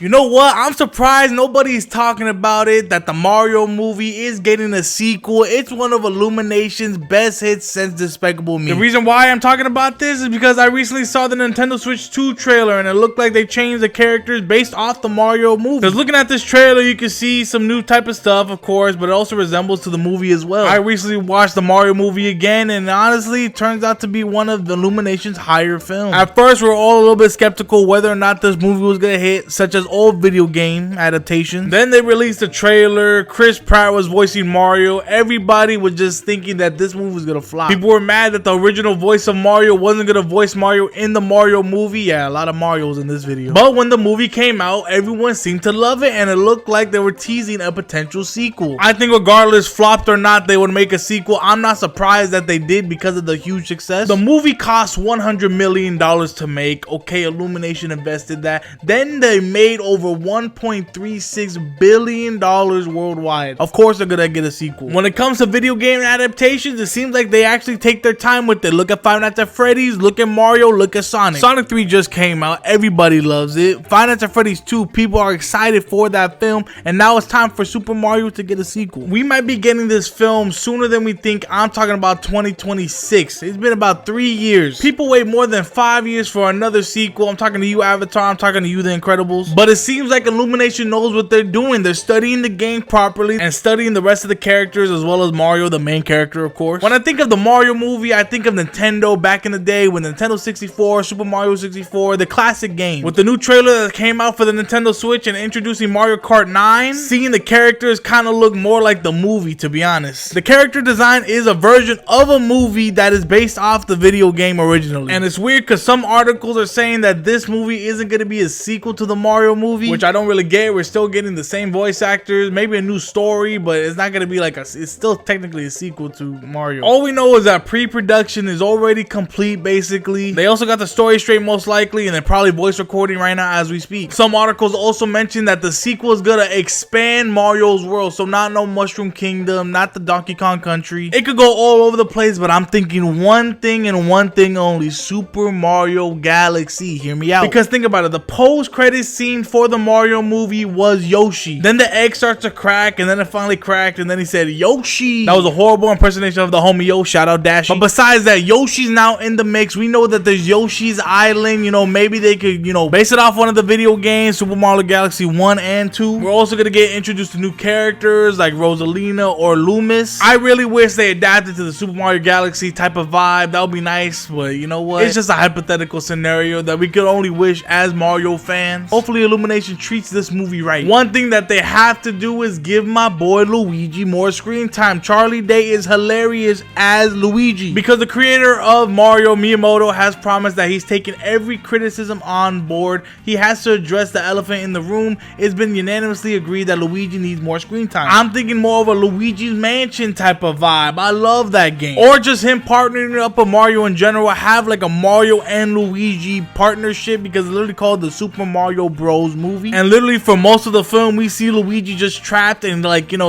You know what? I'm surprised nobody's talking about it, that the Mario movie is getting a sequel. It's one of Illumination's best hits since Despicable Me. The reason why I'm talking about this is because I recently saw the Nintendo Switch 2 trailer and it looked like they changed the characters based off the Mario movie. Because looking at this trailer, you can see some new type of stuff, of course, but it also resembles to the movie as well. I recently watched the Mario movie again, and honestly, it turns out to be one of the Illumination's higher films. At first, we were all a little bit skeptical whether or not this movie was gonna hit, such as old video game adaptations. Then they released a trailer. Chris Pratt was voicing Mario. Everybody was just thinking that this movie was gonna flop. People were mad that the original voice of Mario wasn't gonna voice Mario in the Mario movie. Yeah, a lot of Marios in this video. But when the movie came out, everyone seemed to love it, and it looked like they were teasing a potential sequel. I think regardless, flopped or not, they would make a sequel. I'm not surprised that they did because of the huge success. The movie cost $100 million to make. Okay, Illumination invested that. Then they made over $1.36 billion worldwide. Of course they're gonna get a sequel. When it comes to video game adaptations, it seems like they actually take their time with it. Look at Five Nights at Freddy's, look at Mario, look at Sonic. Sonic 3 just came out, everybody loves it. Five Nights at Freddy's 2, people are excited for that film, and now it's time for Super Mario to get a sequel. We might be getting this film sooner than we think. I'm talking about 2026. It's been about 3 years. People wait more than 5 years for another sequel. I'm talking to you, Avatar. I'm talking to you, The Incredibles. But it seems like Illumination knows what they're doing. They're studying the game properly and studying the rest of the characters, as well as Mario, the main character, of course. When I think of the Mario movie, I think of Nintendo back in the day with Nintendo 64, Super Mario 64, the classic game. With the new trailer that came out for the Nintendo Switch and introducing Mario Kart 9, seeing the characters kind of look more like the movie, to be honest. The character design is a version of a movie that is based off the video game originally. And it's weird because some articles are saying that this movie isn't going to be a sequel to the Mario movie, which I don't really get. We're still getting the same voice actors, maybe a new story, but it's not going to be like it's still technically a sequel to Mario. All we know is that pre-production is already complete, basically. They also got the story straight most likely, and they're probably voice recording right now as we speak. Some articles also mention that the sequel is gonna expand Mario's world, so not no Mushroom Kingdom, not the Donkey Kong Country. It could go all over the place, but I'm thinking one thing and one thing only: Super Mario Galaxy. Hear me out. Because think about it, the post-credit scene for the Mario movie was Yoshi. Then the egg starts to crack, and then it finally cracked, and then he said Yoshi. That was a horrible impersonation of the homie Yo. Shout out Dashi. But besides that, Yoshi's now in the mix. We know that there's Yoshi's Island. You know, maybe they could, base it off one of the video games, Super Mario Galaxy 1 and 2. We're also gonna get introduced to new characters like Rosalina or Loomis. I really wish they adapted to the Super Mario Galaxy type of vibe. That would be nice, but you know what? It's just a hypothetical scenario that we could only wish as Mario fans. Hopefully Illumination treats this movie right. One thing that they have to do is give my boy Luigi more screen time. Charlie Day is hilarious as Luigi because the creator of Mario, Miyamoto, has promised that he's taking every criticism on board. He has to address the elephant in the room. It's been unanimously agreed that Luigi needs more screen time. I'm thinking more of a Luigi's Mansion type of vibe. I love that game. Or just him partnering up with Mario in general. Have like a Mario and Luigi partnership, because it's literally called the Super Mario Bros. Movie. And literally for most of the film, we see Luigi just trapped and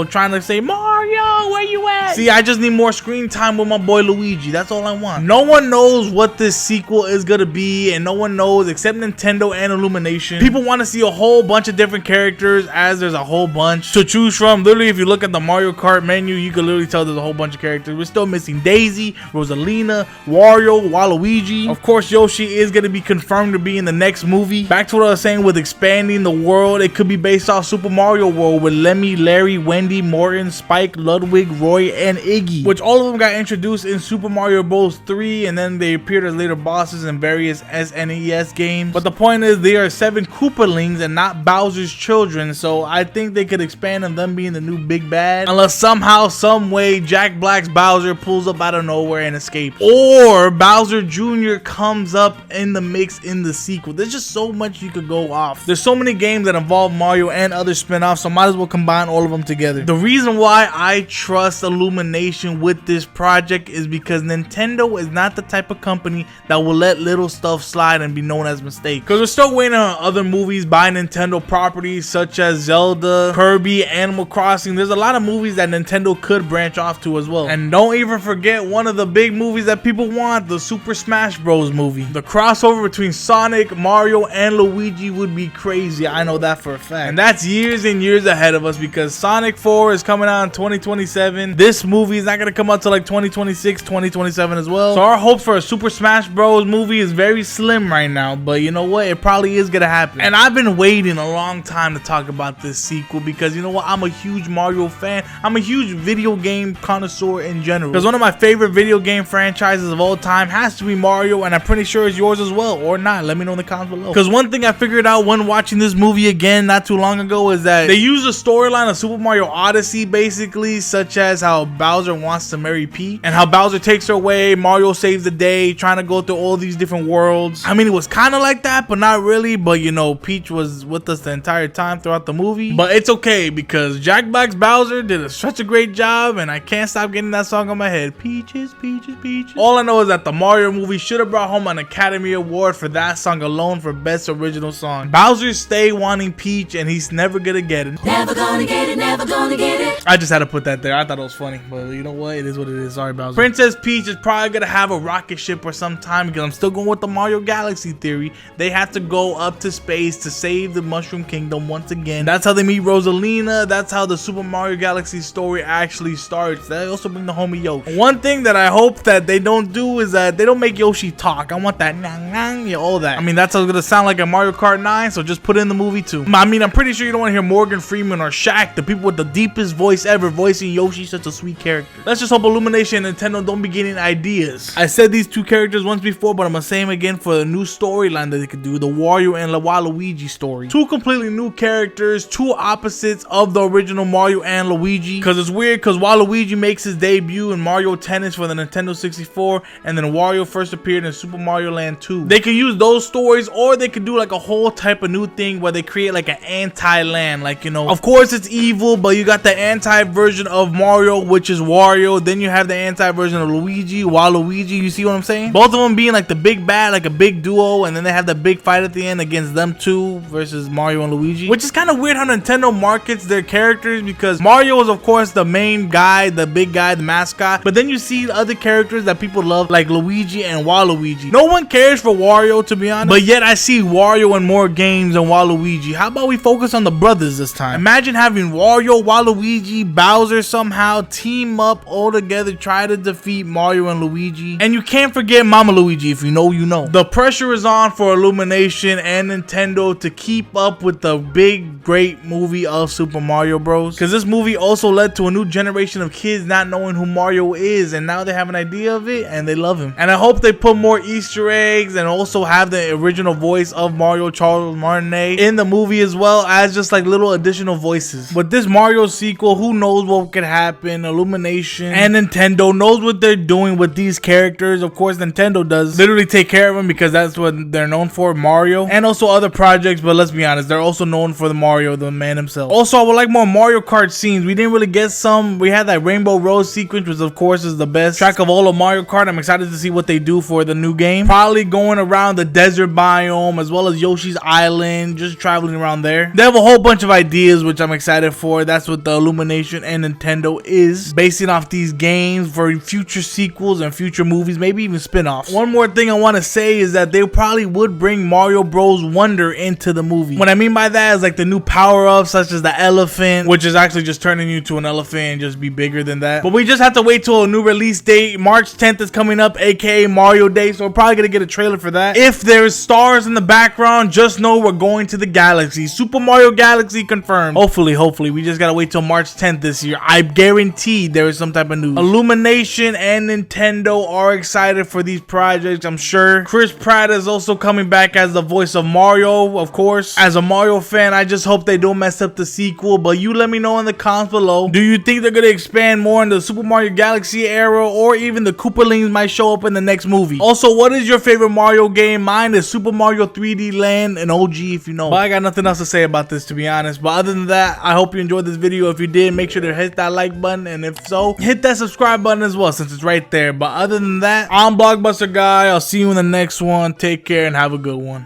trying to say, Mario, where you at? See, I just need more screen time with my boy Luigi. That's all I want. No one knows what this sequel is gonna be, and no one knows except Nintendo and Illumination. People want to see a whole bunch of different characters, as there's a whole bunch to choose from. Literally, if you look at the Mario Kart menu, you can literally tell there's a whole bunch of characters. We're still missing Daisy, Rosalina, Wario, Waluigi. Of course, Yoshi is gonna be confirmed to be in the next movie. Back to what I was saying with expanding the world, it could be based off Super Mario World with Lemmy, Larry, Wendy, Morton, Spike, Ludwig, Roy, and Iggy, which all of them got introduced in Super Mario Bros. 3, and then they appeared as later bosses in various SNES games. But the point is, they are 7 Koopalings and not Bowser's children, so I think they could expand on them being the new big bad, unless somehow, some way, Jack Black's Bowser pulls up out of nowhere and escapes, or Bowser Jr. comes up in the mix in the sequel. There's just so much you could go off. There's so many games that involve Mario and other spin-offs, so might as well combine all of them together. The reason why I trust Illumination with this project is because Nintendo is not the type of company that will let little stuff slide and be known as mistakes. Because we're still waiting on other movies by Nintendo properties such as Zelda, Kirby, Animal Crossing. There's a lot of movies that Nintendo could branch off to as well. And don't even forget one of the big movies that people want, the Super Smash Bros. Movie. The crossover between Sonic, Mario, and Luigi would be crazy. I know that for a fact. And that's years and years ahead of us because Sonic 4 is coming out in 2027. This movie is not going to come out till like 2026, 2027 as well. So our hopes for a Super Smash Bros. Movie is very slim right now. But you know what? It probably is going to happen. And I've been waiting a long time to talk about this sequel because you know what? I'm a huge Mario fan. I'm a huge video game connoisseur in general. Because one of my favorite video game franchises of all time has to be Mario, and I'm pretty sure it's yours as well, or not. Let me know in the comments below. Because one thing I figured out when watching this movie again not too long ago is that they use the storyline of Super Mario Odyssey basically, such as how Bowser wants to marry Peach and how Bowser takes her away, Mario saves the day, trying to go through all these different worlds. I mean, it was kind of like that, but not really. But you know, Peach was with us the entire time throughout the movie. But it's okay because Jack Black's Bowser did such a great job, and I can't stop getting that song on my head. Peaches, peaches, peaches. All I know is that the Mario movie should have brought home an Academy Award for that song alone for Best Original Song. Bowser stay wanting Peach, and he's never gonna get it. Never gonna get it, never gonna get it. I just had to put that there. I thought it was funny, but you know what? It is what it is. Sorry, Bowser. Princess Peach is probably gonna have a rocket ship or some time because I'm still going with the Mario Galaxy theory. They have to go up to space to save the Mushroom Kingdom once again. That's how they meet Rosalina. That's how the Super Mario Galaxy story actually starts. They also bring the homie Yoshi. One thing that I hope that they don't do is that they don't make Yoshi talk. I want that nang nang, yeah, all that. I mean, that's how it's gonna sound like a Mario Kart 9, so just put it in the movie too. I mean, I'm pretty sure you don't want to hear Morgan Freeman or Shaq, the people with the deepest voice ever, voicing Yoshi, such a sweet character. Let's just hope Illumination and Nintendo don't be getting ideas. I said these two characters once before, but I'm gonna say them again for the new storyline that they could do, the Wario and Waluigi story. Two completely new characters, two opposites of the original Mario and Luigi. Because it's weird because Waluigi makes his debut in Mario Tennis for the Nintendo 64, and then Wario first appeared in Super Mario Land 2. They could use those stories, or they could do like a whole type of new thing where they create like an anti-land. Like, you know, of course it's evil, but you got the anti-version of Mario, which is Wario. Then you have the anti-version of Luigi, Waluigi. You see what I'm saying? Both of them being like the big bad, like a big duo, and then they have the big fight at the end against them two versus Mario and Luigi. Which is kind of weird how Nintendo markets their characters, because Mario is of course the main guy, the big guy, the mascot, but then you see other characters that people love like Luigi and Waluigi. No one cares for Wario, to be honest, but yet I see Wario in more games than Waluigi. How about we focus on the brothers this time? Imagine having Wario, Waluigi, Bowser somehow team up all together, try to defeat Mario and Luigi. And you can't forget Mama Luigi. If you know, you know. The pressure is on for Illumination and Nintendo to keep up with the big great movie of Super Mario Bros, because this movie also led to a new generation of kids not knowing who Mario is, and now they have an idea of it and they love him. And I hope they put more Easter eggs and also have the original voice of Mario, Charles Martinet, in the movie, as well as just like little additional voices. But this Mario sequel, who knows what could happen? Illumination and Nintendo knows what they're doing with these characters. Of course Nintendo does literally take care of them because that's what they're known for, Mario, and also other projects. But let's be honest, they're also known for the Mario, the man himself. Also, I would like more Mario Kart scenes. We didn't really get some. We had that Rainbow Road sequence, which of course is the best track of all of Mario Kart. I'm excited to see what they do for the new game. Probably going around the desert biome as well as Yoshi's Island, just traveling around there. They have a whole bunch of ideas, which I'm excited for. That's what the Illumination and Nintendo is, basing off these games for future sequels and future movies, maybe even spin-offs. One more thing I want to say is that they probably would bring Mario Bros. Wonder into the movie. What I mean by that is like the new power-ups, such as the elephant, which is actually just turning you to an elephant and just be bigger than that. But we just have to wait till a new release date. March 10th is coming up, aka Mario Day, so we're probably gonna get a trailer for that. If there's stars in the background, just know we're going to the galaxy. Super Mario Galaxy confirmed. Hopefully. We just gotta wait till March 10th this year. I guarantee there is some type of news. Illumination and Nintendo are excited for these projects, I'm sure. Chris Pratt is also coming back as the voice of Mario, of course. As a Mario fan, I just hope they don't mess up the sequel, but you let me know in the comments below. Do you think they're gonna expand more in the Super Mario Galaxy era, or even the Koopalings might show up in the next movie? Also, what is your favorite Mario game? Mine is Super Mario 3D Land, an OG if you know. But I got nothing else to say about this, to be honest. But other than that, I hope you enjoyed this video. If you did, make sure to hit that like button, and if so, hit that subscribe button as well, since it's right there. But other than that, I'm BlockBusterGuy. I'll see you in the next one. Take care and have a good one.